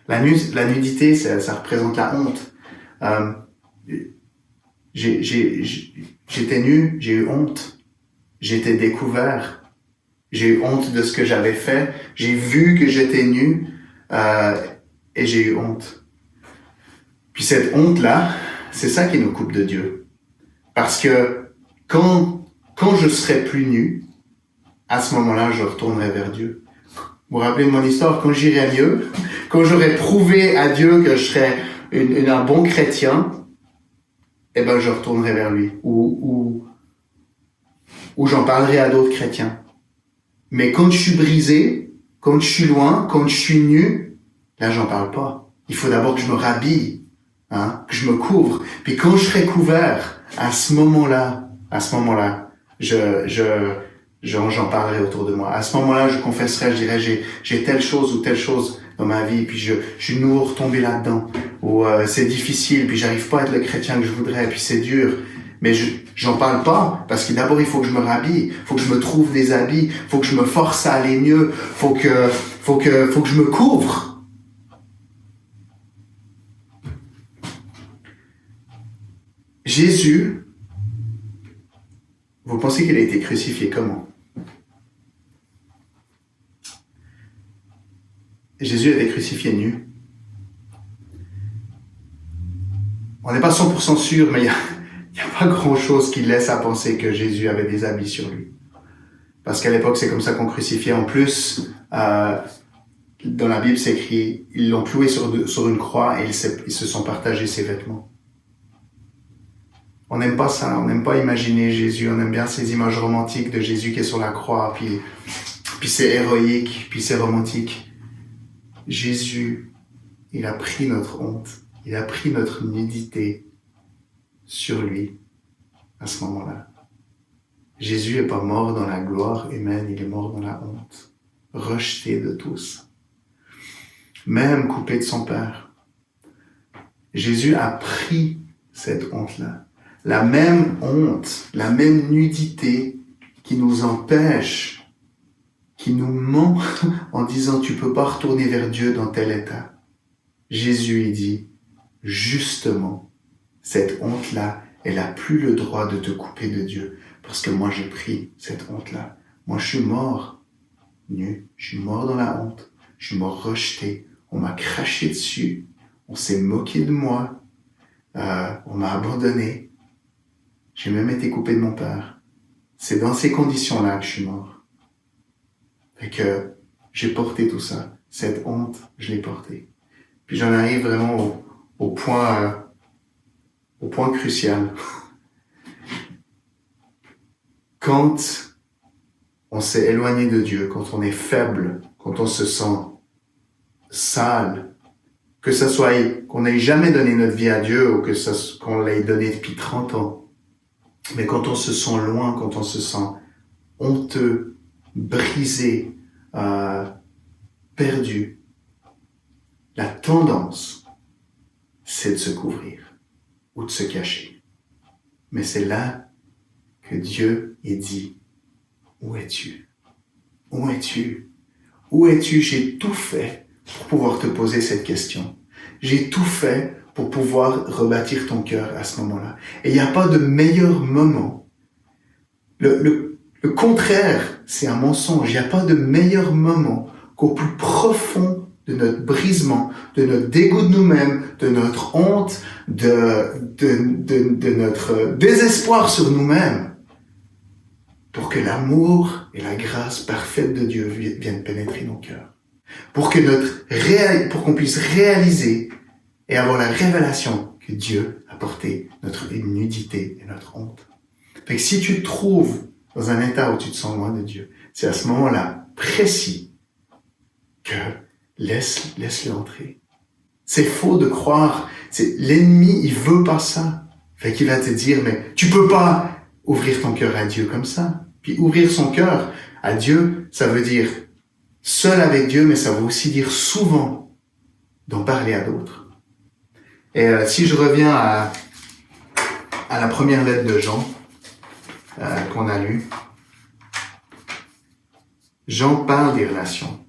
La nudité, ça représente la honte. J'étais nu, j'ai eu honte. J'étais découvert. J'ai eu honte de ce que j'avais fait. J'ai vu que j'étais nu et j'ai eu honte. Puis cette honte-là, c'est ça qui nous coupe de Dieu. Parce que quand je serai plus nu, à ce moment-là, je retournerai vers Dieu. Vous vous rappelez de mon histoire? Quand j'irai mieux, quand j'aurai prouvé à Dieu que je serai un bon chrétien, eh ben, je retournerai vers lui. Ou j'en parlerai à d'autres chrétiens. Mais quand je suis brisé, quand je suis loin, quand je suis nu, là, j'en parle pas. Il faut d'abord que je me rhabille, que je me couvre. Puis quand je serai couvert, à ce moment-là, j'en parlerai autour de moi. À ce moment-là, je confesserai, je dirais, j'ai telle chose ou telle chose dans ma vie, puis je suis de nouveau retombé là-dedans, ou c'est difficile, puis j'arrive pas à être le chrétien que je voudrais, puis c'est dur. Mais j'en parle pas, parce que d'abord, il faut que je me rhabille, faut que je me trouve des habits, faut que je me force à aller mieux, faut que je me couvre. Jésus, vous pensez qu'il a été crucifié comment? Jésus a été crucifié nu. On n'est pas 100% sûr, mais il y a pas grand-chose qui laisse à penser que Jésus avait des habits sur lui. Parce qu'à l'époque, c'est comme ça qu'on crucifiait. En plus, dans la Bible, c'est écrit, ils l'ont cloué sur une croix et ils se sont partagés ses vêtements. On n'aime pas ça, on n'aime pas imaginer Jésus, on aime bien ces images romantiques de Jésus qui est sur la croix, puis c'est héroïque, puis c'est romantique. Jésus, il a pris notre honte, il a pris notre nudité sur lui. à ce moment-là. Jésus n'est pas mort dans la gloire humaine, il est mort dans la honte, rejeté de tous, même coupé de son Père. Jésus a pris cette honte-là. La même honte, la même nudité qui nous empêche, qui nous ment en disant tu peux pas retourner vers Dieu dans tel état. Jésus, il dit, justement, cette honte-là, elle n'a plus le droit de te couper de Dieu. Parce que moi, j'ai pris cette honte-là. Moi, je suis mort nu. Je suis mort dans la honte. Je suis mort rejeté. On m'a craché dessus. On s'est moqué de moi. On m'a abandonné. J'ai même été coupé de mon Père. C'est dans ces conditions-là que je suis mort. Et que j'ai porté tout ça. Cette honte, je l'ai portée. Puis j'en arrive vraiment au point crucial. Quand on s'est éloigné de Dieu, quand on est faible, quand on se sent sale, que ce soit qu'on n'ait jamais donné notre vie à Dieu ou qu'on l'ait donné depuis 30 ans, mais quand on se sent loin, quand on se sent honteux, brisé, perdu, la tendance, c'est de se couvrir ou de se cacher. Mais c'est là que Dieu est dit, où es-tu? Où es-tu? Où es-tu? J'ai tout fait pour pouvoir te poser cette question. J'ai tout fait pour pouvoir rebâtir ton cœur à ce moment-là. Et il n'y a pas de meilleur moment. Le contraire, c'est un mensonge. Il n'y a pas de meilleur moment qu'au plus profond de notre brisement, de notre dégoût de nous-mêmes, de notre honte, de notre désespoir sur nous-mêmes, pour que l'amour et la grâce parfaite de Dieu viennent pénétrer nos cœurs. Pour qu'on puisse réaliser et avoir la révélation que Dieu a porté notre nudité et notre honte. Fait que si tu te trouves dans un état où tu te sens loin de Dieu, c'est à ce moment-là précis que laisse-le entrer. C'est faux de croire. L'ennemi, il veut pas ça. Fait qu'il va te dire, mais tu peux pas ouvrir ton cœur à Dieu comme ça. Puis ouvrir son cœur à Dieu, ça veut dire seul avec Dieu, mais ça veut aussi dire souvent d'en parler à d'autres. Et si je reviens à la première lettre de Jean qu'on a lue, Jean parle des relations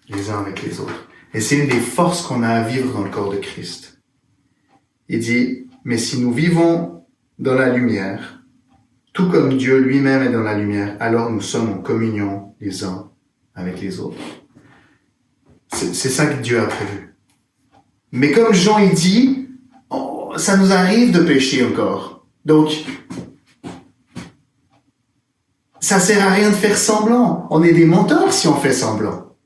les uns avec les autres. Et c'est une des forces qu'on a à vivre dans le corps de Christ. Il dit, mais si nous vivons dans la lumière, tout comme Dieu lui-même est dans la lumière, alors nous sommes en communion les uns avec les autres. C'est ça que Dieu a prévu. Mais comme Jean il dit, ça nous arrive de pécher encore. Donc, ça sert à rien de faire semblant. On est des menteurs si on fait semblant.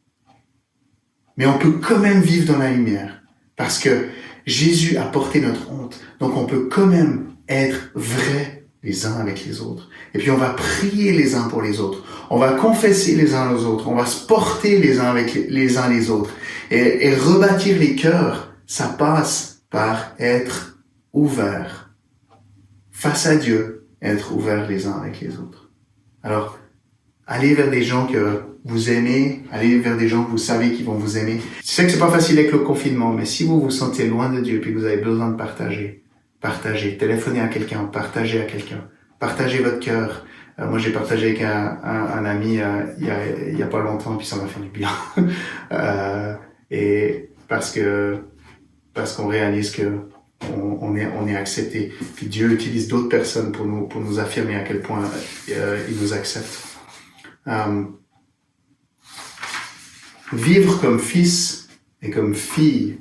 Mais on peut quand même vivre dans la lumière. Parce que Jésus a porté notre honte. Donc on peut quand même être vrais les uns avec les autres. Et puis on va prier les uns pour les autres. On va confesser les uns aux autres. On va se porter les uns avec les uns les autres. Et rebâtir les cœurs, ça passe par être ouvert face à Dieu, être ouvert les uns avec les autres. Alors, allez vers des gens que vous aimez, allez vers des gens que vous savez qui vont vous aimer. Je sais que c'est pas facile avec le confinement, mais si vous vous sentez loin de Dieu et que vous avez besoin de partagez, téléphonez à quelqu'un, partagez votre cœur. Moi, j'ai partagé avec un ami il y a pas longtemps, puis ça m'a fait du bien. Et parce qu'on réalise que on est accepté. Puis Dieu utilise d'autres personnes pour nous affirmer à quel point il nous accepte. Vivre comme fils et comme fille,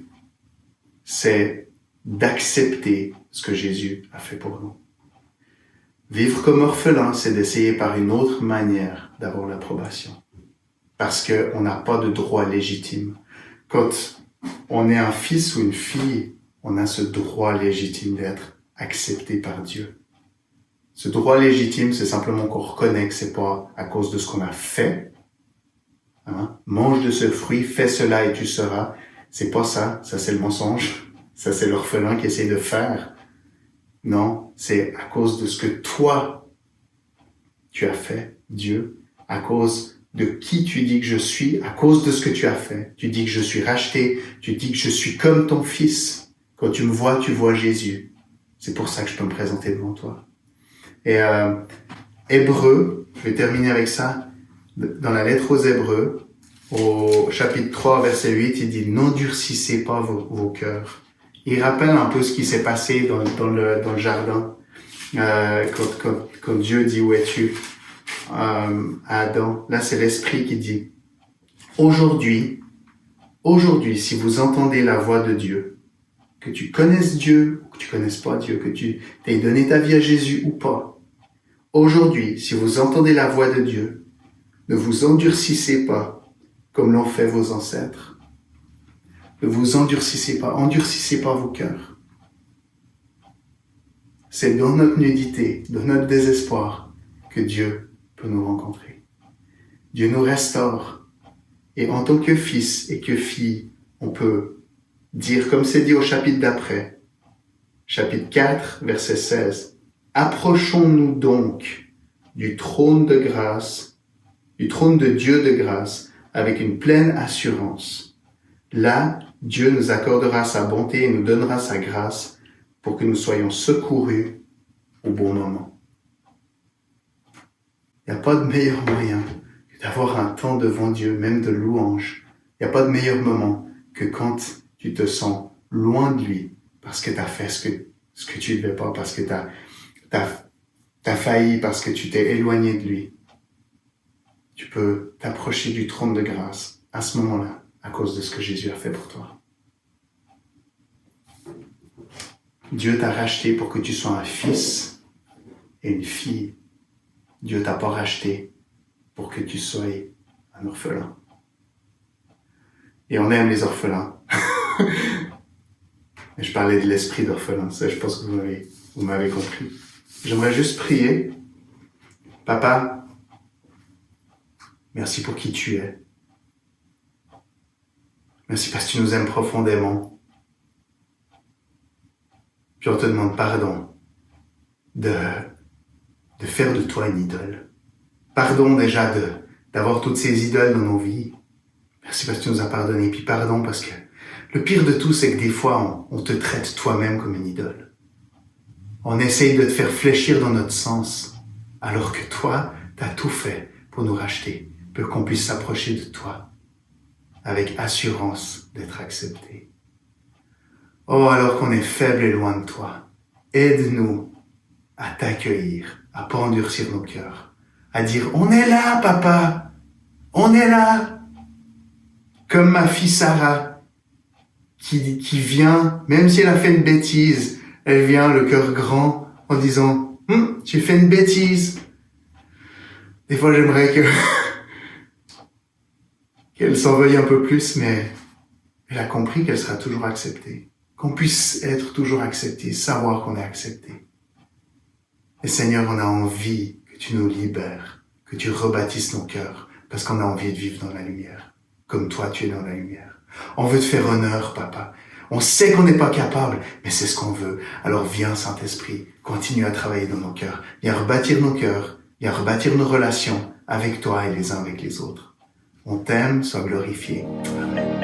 c'est d'accepter ce que Jésus a fait pour nous. Vivre comme orphelin, c'est d'essayer par une autre manière d'avoir l'approbation. Parce qu'on n'a pas de droit légitime. Quand on est un fils ou une fille, on a ce droit légitime d'être accepté par Dieu. Ce droit légitime, c'est simplement qu'on reconnaît que c'est pas à cause de ce qu'on a fait. Mange de ce fruit, fais cela et tu seras. C'est pas ça. Ça, c'est le mensonge. Ça, c'est l'orphelin qui essaie de faire. Non, c'est à cause de ce que toi, tu as fait, Dieu, à cause de qui tu dis que je suis, à cause de ce que tu as fait. Tu dis que je suis racheté, tu dis que je suis comme ton fils. Quand tu me vois, tu vois Jésus. C'est pour ça que je peux me présenter devant toi. Et Hébreux, je vais terminer avec ça, dans la lettre aux Hébreux, au chapitre 3, verset 8, il dit « N'endurcissez pas vos cœurs ». Il rappelle un peu ce qui s'est passé dans le jardin, quand Dieu dit « Où es-tu » à Adam. Là, c'est l'Esprit qui dit « Aujourd'hui, si vous entendez la voix de Dieu, que tu connaisses Dieu ou que tu connaisses pas Dieu, que tu t'aies donné ta vie à Jésus ou pas, aujourd'hui, si vous entendez la voix de Dieu, ne vous endurcissez pas comme l'ont fait vos ancêtres. Ne vous endurcissez pas vos cœurs. C'est dans notre nudité, dans notre désespoir, que Dieu peut nous rencontrer. Dieu nous restaure. Et en tant que fils et que fille, on peut dire, comme c'est dit au chapitre d'après, chapitre 4, verset 16, « Approchons-nous donc du trône de grâce, du trône de Dieu de grâce, avec une pleine assurance. Là, Dieu nous accordera sa bonté et nous donnera sa grâce pour que nous soyons secourus au bon moment. » Il n'y a pas de meilleur moyen que d'avoir un temps devant Dieu, même de louange. Il n'y a pas de meilleur moment que quand tu te sens loin de lui parce que tu as fait ce que tu ne devais pas, parce que tu as failli, parce que tu t'es éloigné de lui. Tu peux t'approcher du trône de grâce à ce moment-là, à cause de ce que Jésus a fait pour toi. Dieu t'a racheté pour que tu sois un fils et une fille. Dieu t'a pas racheté pour que tu sois un orphelin. Et on aime les orphelins. Et je parlais de l'esprit d'orphelin, ça je pense que vous m'avez compris. J'aimerais juste prier. Papa, merci pour qui tu es. Merci parce que tu nous aimes profondément. Puis on te demande pardon de faire de toi une idole. Pardon déjà d'avoir toutes ces idoles dans nos vies. Merci parce que tu nous as pardonné. Puis pardon parce que le pire de tout, c'est que des fois, on te traite toi-même comme une idole. On essaye de te faire fléchir dans notre sens, alors que toi, tu as tout fait pour nous racheter, pour qu'on puisse s'approcher de toi avec assurance d'être accepté. Oh, alors qu'on est faible et loin de toi, aide-nous à t'accueillir, à pas endurcir nos cœurs, à dire « On est là, papa! On est là! » Comme ma fille Sarah, qui vient, même si elle a fait une bêtise, elle vient le cœur grand en disant « J'ai fait une bêtise. » Des fois, j'aimerais qu'elle s'en veuille un peu plus, mais elle a compris qu'elle sera toujours acceptée. Qu'on puisse être toujours accepté, savoir qu'on est accepté. Et Seigneur, on a envie que tu nous libères, que tu rebâtisses nos cœurs, parce qu'on a envie de vivre dans la lumière, comme toi tu es dans la lumière. On veut te faire honneur, papa. On sait qu'on n'est pas capable, mais c'est ce qu'on veut. Alors viens, Saint-Esprit, continue à travailler dans nos cœurs. Viens rebâtir nos cœurs, viens rebâtir nos relations avec toi et les uns avec les autres. On t'aime, sois glorifié. Amen.